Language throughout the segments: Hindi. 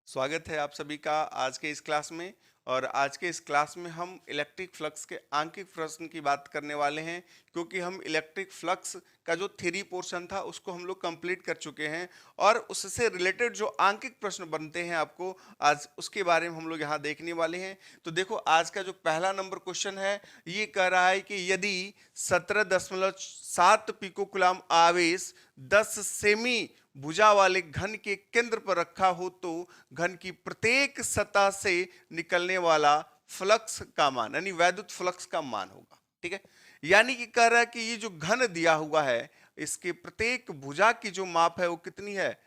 स्वागत है आप सभी का आज के इस क्लास में। और आज के इस क्लास में हम इलेक्ट्रिक फ्लक्स के आंकिक प्रश्न की बात करने वाले हैं, क्योंकि हम इलेक्ट्रिक फ्लक्स का जो थ्योरी पोर्शन था उसको हम लोग कंप्लीट कर चुके हैं और उससे रिलेटेड जो आंकिक प्रश्न बनते हैं आपको आज उसके बारे में हम लोग यहाँ देखने वाले हैं। तो देखो, आज का जो पहला नंबर क्वेश्चन है ये कह रहा है कि यदि 17.7 पिकोकुलाम आवेश 10 सेमी भुजा वाले घन के केंद्र पर रखा हो तो घन की प्रत्येक सतह से निकलने वाला फ्लक्स का मान यानी वैद्युत फ्लक्स का मान होगा। ठीक है, यानी कि कह रहा है कि ये जो घन दिया हुआ है इसके प्रत्येक भुजा की जो माप है वो कितनी है,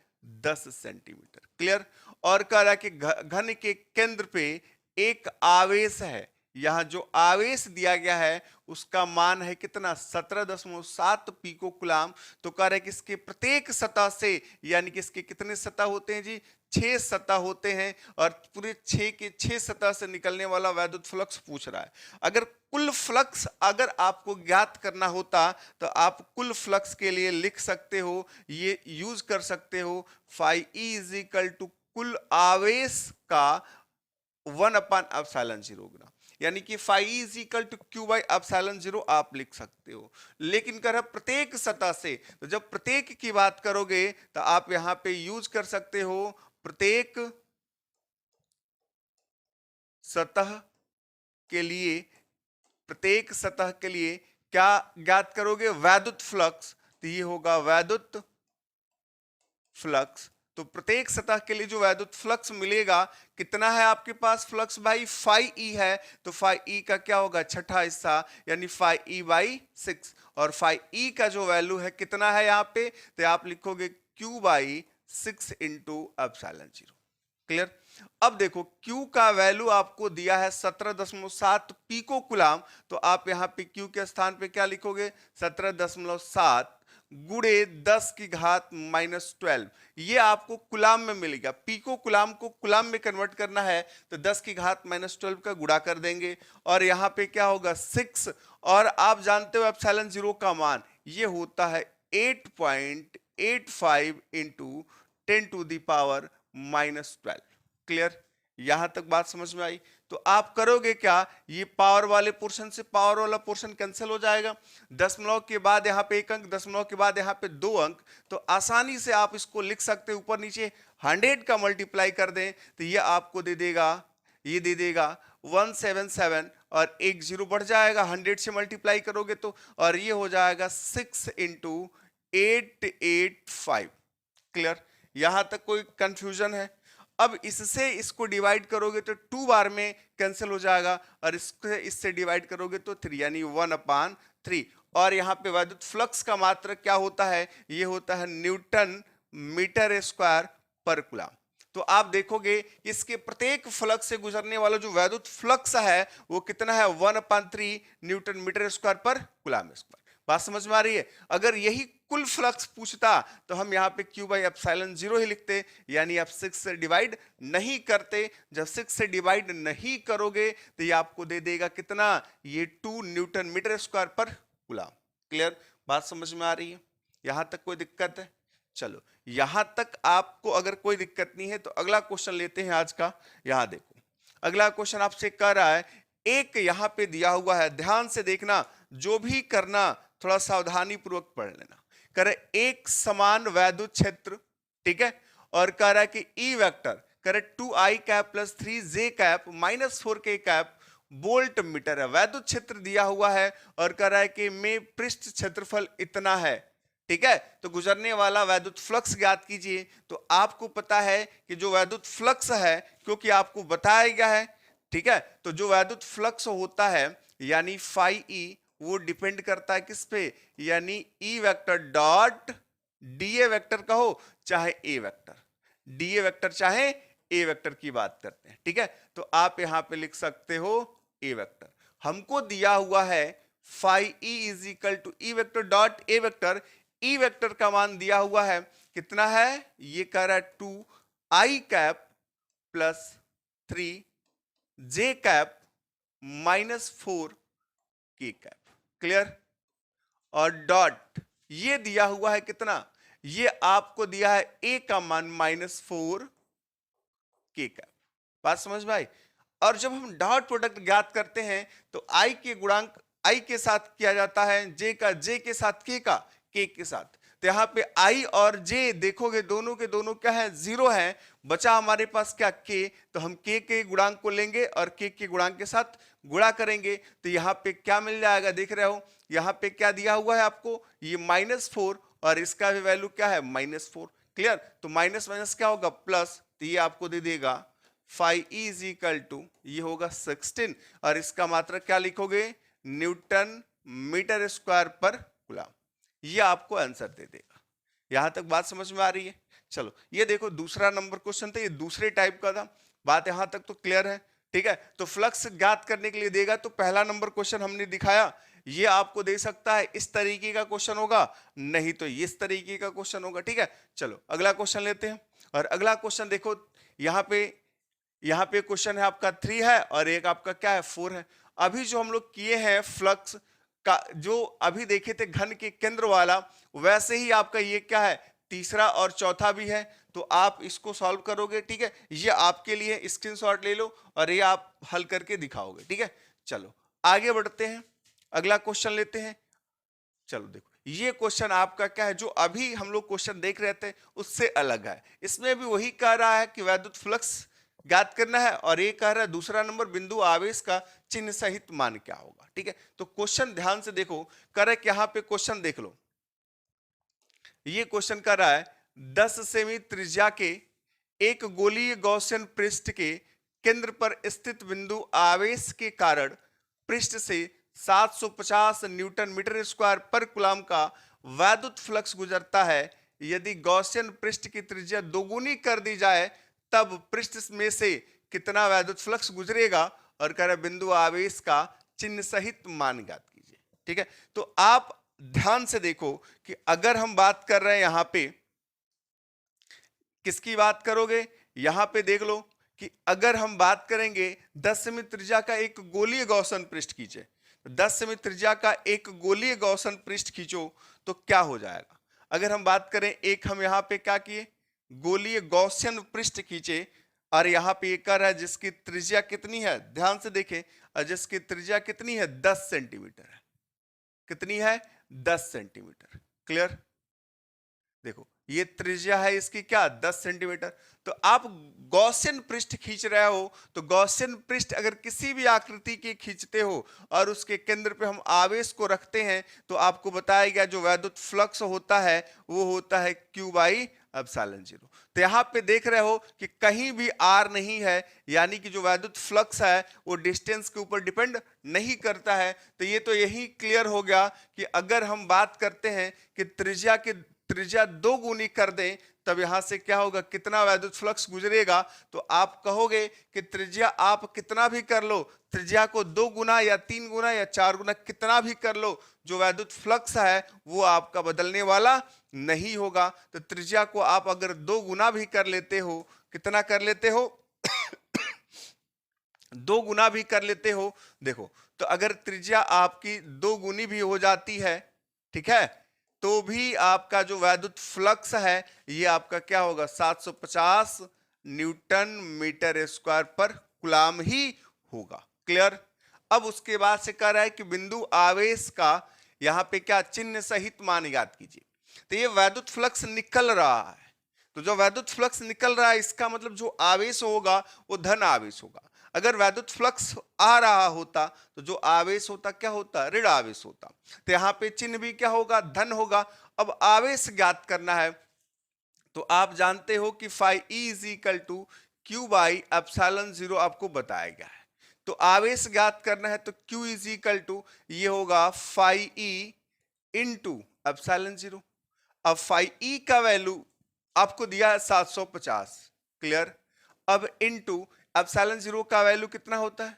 10 सेंटीमीटर। क्लियर। और कह रहा है कि घन के केंद्र पे एक आवेश है, यहां जो आवेश दिया गया है उसका मान है कितना, 17.7 पिको कुलाम। तो कह रहे हैं कि इसके प्रत्येक सतह से, यानी कि इसके कितने सतह होते हैं जी, 6 सतह होते हैं और पूरे 6 के 6 सतह से निकलने वाला वैद्युत फ्लक्स पूछ रहा है। अगर कुल फ्लक्स अगर आपको ज्ञात करना होता तो आप कुल फ्लक्स के लिए लिख सकते हो, ये यूज कर सकते हो, phi E is equal to कुल आवेश का 1/ε0 गुना, यानी कि phi is equal to Q by epsilon zero आप लिख सकते हो। लेकिन कर प्रत्येक सतह से, तो जब प्रत्येक की बात करोगे तो आप यहां पे यूज कर सकते हो प्रत्येक सतह के लिए, प्रत्येक सतह के लिए क्या ज्ञात करोगे, वैद्युत फ्लक्स। तो ये होगा वैद्युत फ्लक्स। तो प्रत्येक सतह के लिए जो वैद्युत फ्लक्स मिलेगा कितना है आपके पास फ्लक्स भाई, फाई ई है। तो फाई ई का क्या होगा, छठा हिस्सा, यानी फाई ई बाई 6। और फाई ई का जो वैल्यू है कितना है यहाँ पे, तो आप लिखोगे Q by 6 into epsilon zero. Clear. अब देखो Q का वैल्यू आपको दिया है 17.7 पिको कुलाम, तो आप यहाँ पे Q के स्थान पे क्या लिखोगे, 17.7 गुड़े 10 की घात -12। ये आपको कुलाम में मिलेगा। पिको कुलाम को कुलाम में कन्वर्ट करना है तो 10 की घात -12 का गुणा कर देंगे और यहाँ पे क्या होगा 6। और आप जानते हो एप्सिलॉन जीरो का मान ये होता है 8.85 इंटू 10⁻⁻12। क्लियर। यहां तक बात समझ में आई। तो आप करोगे क्या, ये पावर वाले पोर्शन से पावर वाला पोर्शन कैंसिल हो जाएगा, दशमलव के बाद यहाँ पे एक अंक, दशमलव के बाद यहाँ पे 2 अंक, तो आसानी से आप इसको लिख सकते हैं। ऊपर नीचे 100 का मल्टीप्लाई कर दें तो ये आपको दे देगा, ये दे देगा 177 और एक जीरो बढ़ जाएगा 100 से मल्टीप्लाई करोगे तो, और ये हो जाएगा 6 इंटू 885। क्लियर। यहां तक कोई कंफ्यूजन है। अब इससे इसको डिवाइड करोगे तो 2 बार में कैंसिल हो जाएगा और इससे डिवाइड करोगे तो 3, यानी 1/3। और यहाँ पे वैद्युत फ्लक्स का मात्रक क्या होता है, ये होता है न्यूटन मीटर स्क्वायर पर कुलाम। तो आप देखोगे इसके प्रत्येक फ्लक्स से गुजरने वाला जो वैद्युत फ्लक्स है वो कितना है, 1/3 न्यूटन मीटर स्क्वायर पर कुलाम स्क्वायर। बात समझ में आ रही है। अगर यही कुल फ्लक्स पूछता तो हम यहाँ पे क्यू बाई एप्सिलॉन जीरो ही लिखते, यानी आप 6 से डिवाइड नहीं करते। जब 6 से डिवाइड नहीं करोगे तो ये आपको दे देगा कितना, ये 2 न्यूटन मीटर स्क्वायर पर कुलाम। क्लियर। बात समझ में आ रही है। यहां तक कोई दिक्कत है, चलो यहां तक आपको अगर कोई दिक्कत नहीं है तो अगला क्वेश्चन लेते हैं आज का। यहां देखो, अगला क्वेश्चन आपसे कह रहा है, एक यहां पे दिया हुआ है, ध्यान से देखना, जो भी करना थोड़ा सावधानी पूर्वक पढ़ लेना। कह रहे एक समान वैद्युत क्षेत्र, ठीक है, और कह रहा है कि ई वेक्टर, कह रहे 2i cap plus 3j cap minus 4k cap volt meter है। वैद्युत क्षेत्र दिया हुआ है और कह रहा है कि में पृष्ठ क्षेत्रफल इतना है। ठीक है, तो गुजरने वाला वैद्युत फ्लक्स ज्ञात कीजिए। तो आपको पता है कि जो वैद्युत फ्लक्स है, क्योंकि आपको बताया गया है, ठीक है, तो जो वैद्युत फ्लक्स होता है यानी फाई ई, वो डिपेंड करता है किस पे, यानी ई वेक्टर डॉट डीए वेक्टर कहो चाहे ए वेक्टर, डीए वेक्टर चाहे ए वेक्टर की बात करते हैं। ठीक है, तो आप यहां पे लिख सकते हो ए वेक्टर। हमको दिया हुआ है phi E is equal to E vector dot A vector. E vector का मान दिया हुआ है कितना है, ये कह रहा है 2i cap plus 3j cap -4k cap. Clear. और डॉट ये दिया हुआ है कितना, ये आपको दिया है a का मान -4, के कैप। बात समझ में आई? और जब हम डॉट प्रोडक्ट ज्ञात करते हैं तो आई के गुणांक आई के साथ किया जाता है, जे का जे के साथ, के के साथ। तो यहाँ पे आई और जे देखोगे दोनों के दोनों क्या है, जीरो है। बचा हमारे पास क्या, के। तो हम के गुणांक को लेंगे और के गुणांक के साथ गुणा करेंगे। तो यहाँ पे क्या मिल जाएगा, देख रहे हो यहाँ पे क्या दिया हुआ है आपको, ये -4 और इसका भी वैल्यू क्या है, -4। क्लियर? तो माइनस माइनस क्या होगा, प्लस। तो ये आपको दे देगा 5 इज इक्वल टू, ये होगा 16 और इसका मात्रा क्या लिखोगे, न्यूटन मीटर स्क्वायर पर कूलम। ये आपको आंसर दे देगा। यहां तक बात समझ में आ रही है? चलो ये देखो दूसरा नंबर क्वेश्चन था, ये दूसरे टाइप का था। बात यहां तक तो क्लियर है? ठीक है, तो फ्लक्स ज्ञात करने के लिए देगा तो पहला नंबर क्वेश्चन हमने दिखाया, ये आपको दे सकता है इस तरीके का क्वेश्चन होगा, नहीं तो इस तरीके का क्वेश्चन होगा। ठीक है, चलो अगला क्वेश्चन लेते हैं। और अगला क्वेश्चन देखो, यहाँ पे क्वेश्चन है आपका 3 है और एक आपका क्या है, 4 है। अभी जो हम लोग किए हैं फ्लक्स का, जो अभी देखे थे घन के केंद्र वाला, वैसे ही आपका ये क्या है, तीसरा और चौथा भी है। तो आप इसको सॉल्व करोगे। ठीक है, ये आपके लिए स्क्रीनशॉट ले लो और ये आप हल करके दिखाओगे। ठीक है, चलो आगे बढ़ते हैं, अगला क्वेश्चन लेते हैं। चलो देखो ये क्वेश्चन आपका क्या है, जो अभी हम लोग क्वेश्चन देख रहे थे उससे अलग है। इसमें भी वही कह रहा है कि वैद्युत फ्लक्स ज्ञात करना है और ये कह रहा है दूसरा नंबर बिंदु आवेश का चिन्ह सहित मान क्या होगा। ठीक है, तो क्वेश्चन ध्यान से देखो, कह रहा है कि यहाँ पे क्वेश्चन देख लो, ये क्वेश्चन कर रहा है 10 सेमी त्रिज्या के एक गोलीय गॉसियन पृष्ठ के केंद्र पर स्थित बिंदु आवेश के कारण पृष्ठ से 750 न्यूटन मीटर स्क्वायर पर कूलम का वैद्युत फ्लक्स गुजरता है। यदि गॉसियन पृष्ठ की त्रिज्या दोगुनी कर दी जाए तब पृष्ठ में से कितना वैद्युत फ्लक्स गुजरेगा, और कह रहा है बिंदु आवेश का चिन्ह सहित मान ज्ञात कीजिए। ठीक है, तो आप ध्यान से देखो कि अगर हम बात कर रहे हैं यहां पे किसकी बात करोगे, यहां पे देख लो कि अगर हम बात करेंगे 10 सेमी त्रिज्या का एक गोलीय गॉसियन पृष्ठ खींचे, 10 सेमी त्रिज्या का एक गोलीय गॉसियन पृष्ठ खींचो तो क्या हो जाएगा। अगर हम बात करें एक, हम यहाँ पे क्या किए, गोलीय गॉसियन पृष्ठ खींचे और यहाँ पे एक कर है जिसकी त्रिज्या कितनी है, ध्यान से देखें, और जिसकी त्रिज्या कितनी है, 10 सेंटीमीटर है। कितनी है, 10 सेंटीमीटर। क्लियर? देखो ये त्रिज्या है इसकी क्या, 10 सेंटीमीटर। तो आप गॉसियन पृष्ठ खींच रहे हो, तो गॉसियन पृष्ठ अगर किसी भी आकृति के खींचते हो और उसके केंद्र पे हम आवेश को रखते हैं तो आपको बताया गया जो वैद्युत फ्लक्स होता है वो होता है Q/ε0। तो यहाँ पे देख रहे हो कि कहीं भी R नहीं है, यानी कि जो वैद्युत फ्लक्स है वो डिस्टेंस के ऊपर डिपेंड नहीं करता है। तो ये तो यही क्लियर हो गया कि अगर हम बात करते हैं कि त्रिज्या दो गुनी कर दें तब यहां से क्या होगा, कितना वैद्युत फ्लक्स गुजरेगा। तो आप कहोगे कि त्रिज्या आप कितना भी कर लो, त्रिज्या को 2 गुना या 3 गुना या 4 गुना कितना भी कर लो, जो वैद्युत फ्लक्स है वो आपका बदलने वाला नहीं होगा। तो त्रिज्या को आप अगर 2 गुना भी कर लेते हो, कितना कर लेते हो 2 गुना भी कर लेते हो, देखो तो अगर त्रिज्या आपकी 2 गुनी भी हो जाती है, ठीक है, तो भी आपका जो वैद्युत फ्लक्स है ये आपका क्या होगा, 750 न्यूटन मीटर स्क्वायर पर कूलम ही होगा। क्लियर? अब उसके बाद से कह रहा है कि बिंदु आवेश का यहां पे क्या, चिन्ह सहित मान ज्ञात कीजिए। तो ये वैद्युत फ्लक्स निकल रहा है, तो जो वैद्युत फ्लक्स निकल रहा है इसका मतलब जो आवेश होगा वो धन आवेश होगा। अगर वैद्युत फ्लक्स आ रहा होता तो जो आवेश होता क्या होता, ऋण आवेश होता। तो यहाँ पे चिन्ह भी क्या होगा, धन होगा। अब आवेश ज्ञात करना है तो आप जानते हो कि phi e is equal to Q/ε0 आपको बताया गया है। तो आवेश ज्ञात करना है तो Q इज इक्वल टू ये होगा phi e इंटू ε0। अब phi e का वैल्यू आपको दिया है 750। क्लियर? अब इंटू ε0 का वैल्यू कितना होता है,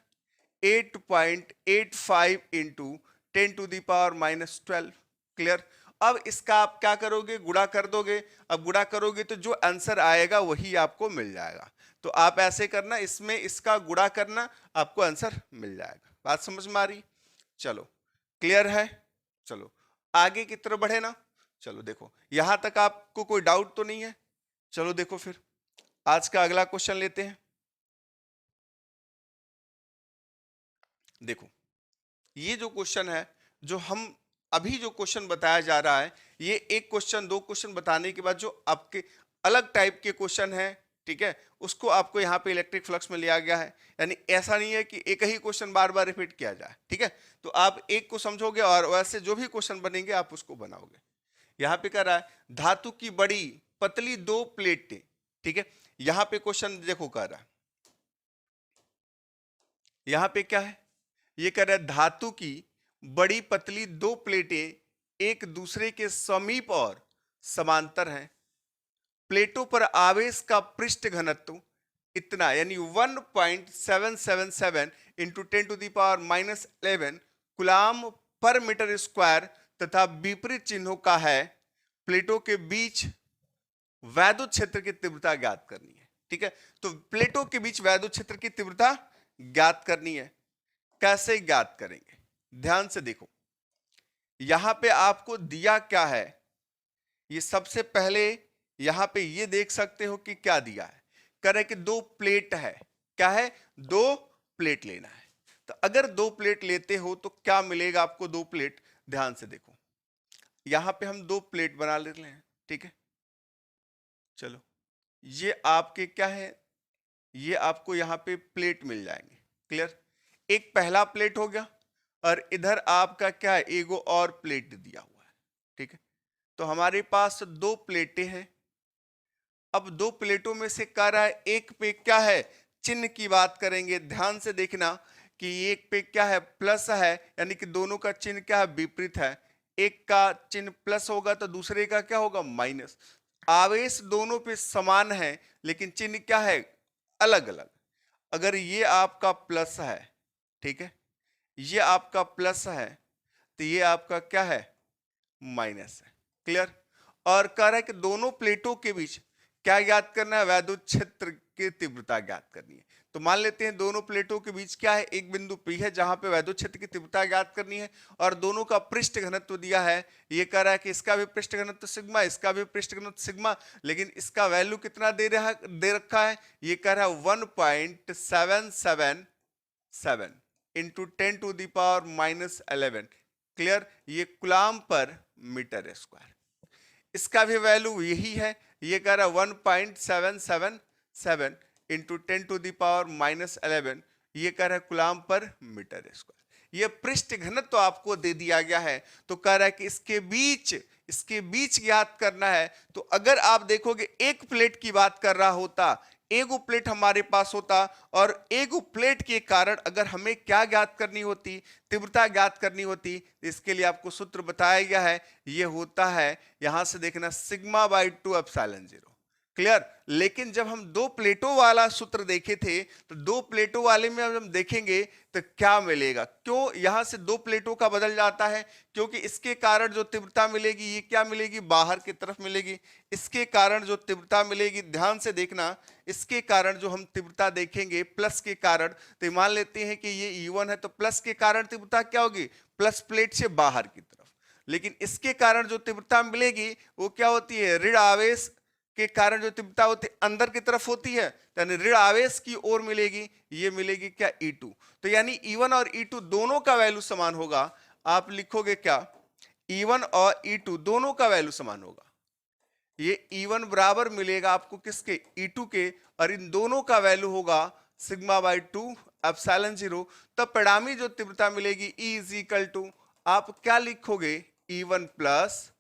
8.85 इंटू 10⁻⁻12। क्लियर? अब इसका आप क्या करोगे, गुणा कर दोगे। अब गुणा करोगे तो जो आंसर आएगा वही आपको मिल जाएगा। तो आप ऐसे करना, इसमें इसका गुणा करना, आपको आंसर मिल जाएगा। बात समझ में आ रही? चलो क्लियर है? चलो आगे की तरफ बढ़े ना। चलो देखो यहां तक आपको कोई डाउट तो नहीं है। चलो देखो फिर आज का अगला क्वेश्चन लेते हैं। देखो ये जो क्वेश्चन है, जो हम अभी जो क्वेश्चन बताया जा रहा है, ये एक क्वेश्चन दो क्वेश्चन बताने के बाद जो आपके अलग टाइप के क्वेश्चन है, ठीक है, उसको आपको यहाँ पे इलेक्ट्रिक फ्लक्स में लिया गया है। यानी ऐसा नहीं है कि एक ही क्वेश्चन बार बार रिपीट किया जाए, ठीक है। तो आप एक को समझोगे और वैसे जो भी क्वेश्चन बनेंगे आप उसको बनाओगे। यहाँ पे कह रहा है धातु की बड़ी पतली दो प्लेटें, ठीक है। यहाँ पे क्वेश्चन देखो कह रहा है, यहाँ पे क्या है, ये कह रहा है धातु की बड़ी पतली दो प्लेटें एक दूसरे के समीप और समांतर हैं। प्लेटों पर आवेश का पृष्ठ घनत्व इतना, यानी 1.777 इंटू 10⁻⁻11 कूलाम पर मीटर स्क्वायर तथा विपरीत चिन्हों का है। प्लेटों के बीच वैद्युत क्षेत्र की तीव्रता ज्ञात करनी है, ठीक है। तो प्लेटों के बीच वैद्युत क्षेत्र की तीव्रता ज्ञात करनी है। कैसे ज्ञात करेंगे, ध्यान से देखो, यहां पे आपको दिया क्या है, ये सबसे पहले यहां पे ये देख सकते हो कि क्या दिया है। कह रहे कि दो प्लेट है, क्या है, दो प्लेट लेना है। तो अगर दो प्लेट लेते हो तो क्या मिलेगा आपको, दो प्लेट, ध्यान से देखो, यहां पे हम दो प्लेट बना ले रहे हैं, ठीक है। चलो ये आपके क्या है, ये आपको यहां पे प्लेट मिल जाएंगे, क्लियर। एक पहला प्लेट हो गया और इधर आपका क्या है, एगो और प्लेट दिया हुआ है, ठीक है। तो हमारे पास दो प्लेटें हैं। अब दो प्लेटों में से कह रहा है एक पे क्या है, चिन्ह की बात करेंगे, ध्यान से देखना कि एक पे क्या है, प्लस है, यानी कि दोनों का चिन्ह क्या है, विपरीत है। एक का चिन्ह प्लस होगा तो दूसरे का क्या होगा, माइनस। आवेश दोनों पे समान है लेकिन चिन्ह क्या है, अलग अलग। अगर ये आपका प्लस है, ठीक है, ये आपका प्लस है, तो ये आपका क्या है, माइनस है, क्लियर। और कह रहा है कि दोनों प्लेटों के बीच क्या ज्ञात करना है, वैद्युत क्षेत्र की तीव्रता ज्ञात करनी है। तो मान लेते हैं दोनों प्लेटों के बीच क्या है, एक बिंदु P है जहां पे वैद्युत क्षेत्र की तीव्रता ज्ञात करनी है और दोनों का पृष्ठ घनत्व दिया है। ये कह रहा है कि इसका भी पृष्ठ घनत्व सिग्मा, इसका भी पृष्ठ घनत्व सिग्मा, लेकिन इसका वैल्यू कितना दे रखा है, ये कह रहा है 1.777 इंटू 10⁻⁻11, क्लियर। ये कूलाम पर मीटर स्क्वायर, इसका भी वैल्यू यही है, ये कह रहा है 1.777 इंटू 10⁻⁻11, ये कह रहा है कूलाम पर मीटर स्क्वायर। ये पृष्ठ घनत्व तो आपको दे दिया गया है। तो कह रहा है कि इसके बीच ज्ञात करना है। तो अगर आप देखोगे एक प्लेट की बात कर रहा होता, एगो प्लेट हमारे पास होता और एगो प्लेट के कारण अगर हमें क्या ज्ञात करनी होती, तीव्रता ज्ञात करनी होती, इसके लिए आपको सूत्र बताया गया है, ये होता है, यहां से देखना, सिग्मा बाई 2 एप्सिलॉन 0, क्लियर। लेकिन जब हम दो प्लेटों वाला सूत्र देखे थे तो दो प्लेटों वाले में हम देखेंगे तो क्या मिलेगा, क्यों यहां से दो प्लेटों का बदल जाता है, क्योंकि इसके कारण जो तीव्रता मिलेगी ये क्या मिलेगी, बाहर की तरफ मिलेगी। इसके कारण जो तीव्रता मिलेगी, ध्यान से देखना, इसके कारण जो हम तीव्रता देखेंगे प्लस के कारण, तो मान लेते हैं कि ये E1 है तो प्लस के कारण तीव्रता क्या होगी, प्लस प्लेट से बाहर की तरफ। लेकिन इसके कारण जो तीव्रता मिलेगी वो क्या होती है, ऋण आवेश के कारण जो तीव्रता होती है अंदर की तरफ होती है, यानी ऋण आवेश की ओर मिलेगी, ये मिलेगी क्या, E2। तो यानी E1 और E2 दोनों का वैल्यू समान होगा। आप लिखोगे क्या, E1 और E2 दोनों का वैल्यू समान होगा। ये E1 बराबर मिलेगा आपको किसके, E2 के, और इन दोनों का वैल्यू होगा सिग्मा बाई 2 एप्सिलॉन 0। तब परिणामी जो तीव्रता मिलेगी E इज इक्वल टू, आप क्या लिखोगे, E1 प्लस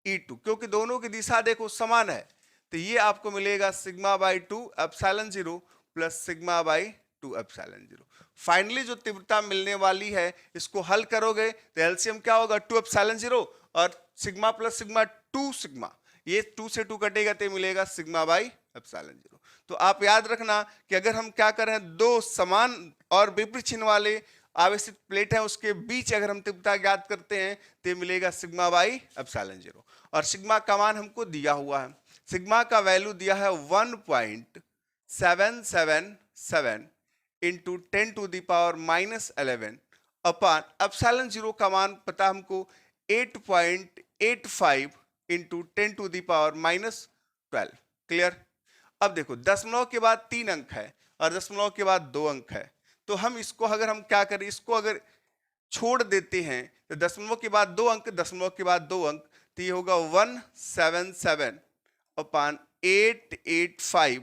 E2, क्योंकि दोनों की दिशा देखो समान है, तो ये आपको मिलेगा sigma by 2 epsilon 0 plus sigma by 2 epsilon 0। Finally जो तीव्रता मिलने वाली है इसको हल करोगे तो एलसीएम क्या होगा, 2 एप्सिलॉन 0 और सिग्मा प्लस सिग्मा 2 सिग्मा, ये 2 से 2 कटेगा तो मिलेगा सिग्मा बाई एप्सिलॉन 0। तो आप याद रखना कि अगर हम क्या करें, दो समान और विपरीत चिन्ह वाले आवेशित प्लेट है उसके बीच अगर हम तीव्रता ज्ञात करते हैं तो मिलेगा सिग्मा बाई एप्सिलॉन 0। और सिग्मा का मान हमको दिया हुआ है, सिग्मा का वैल्यू दिया है 1.777 इंटू 10⁻⁻11 अपान एप्सिलॉन 0 का मान पता हमको 8.85 इंटू 10⁻⁻12, क्लियर। अब देखो दशमलव के बाद 3 अंक है और दशमलव के बाद 2 अंक है, तो हम इसको अगर हम क्या करें, इसको अगर छोड़ देते हैं तो दशमलव के बाद 2 अंक, दशमलव के बाद 2 अंक, तो ये होगा 177 अपान 885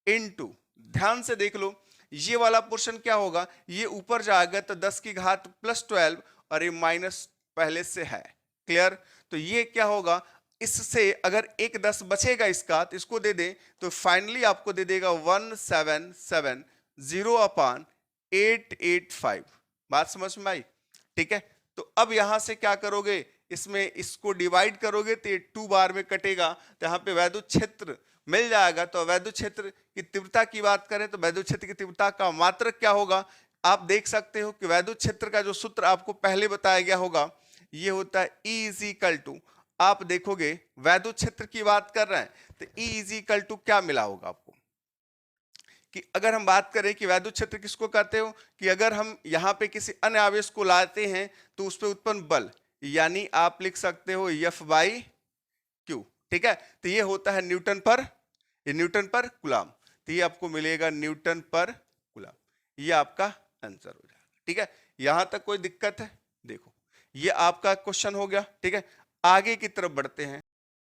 इनटू, ध्यान से देख लो ये वाला पोर्शन क्या होगा, ये ऊपर जाएगा तो 10 की घात प्लस 12 और ये माइनस पहले से है। क्लियर? तो ये क्या होगा, इससे अगर एक 10 बचेगा इसका तो इसको दे दें तो फाइनली आपको दे देगा 1770 अपान 885। बात समझ में आई? ठीक है, तो अब यहां से क्या करोगे, इसमें इसको डिवाइड करोगे तो ये 2 बार में कटेगा, तो यहाँ पे वैद्युत क्षेत्र मिल जाएगा। तो वैद्युत क्षेत्र की तीव्रता की बात करें तो वैद्युत क्षेत्र की तीव्रता का मात्रक क्या होगा, आप देख सकते हो कि वैद्युत क्षेत्र का जो सूत्र आपको पहले बताया गया होगा ये होता है E इज इक्वल टू, आप देखोगे वैद्युत क्षेत्र की बात कर रहे हैं तो E इज इक्वल टू क्या मिला होगा आपको, कि अगर हम बात करें कि वैद्युत क्षेत्र किसको कहते हो, कि अगर हम यहाँ पे किसी अन्य आवेश को लाते हैं तो उस पर उत्पन्न बल, यानी आप लिख सकते हो F बाई क्यू। ठीक है, तो ये होता है न्यूटन पर, ये न्यूटन पर कूलम, तो ये आपको मिलेगा न्यूटन पर कूलम, ये आपका आंसर हो जाएगा। ठीक है, यहां तक कोई दिक्कत है? देखो ये आपका क्वेश्चन हो गया। ठीक है, आगे की तरफ बढ़ते हैं।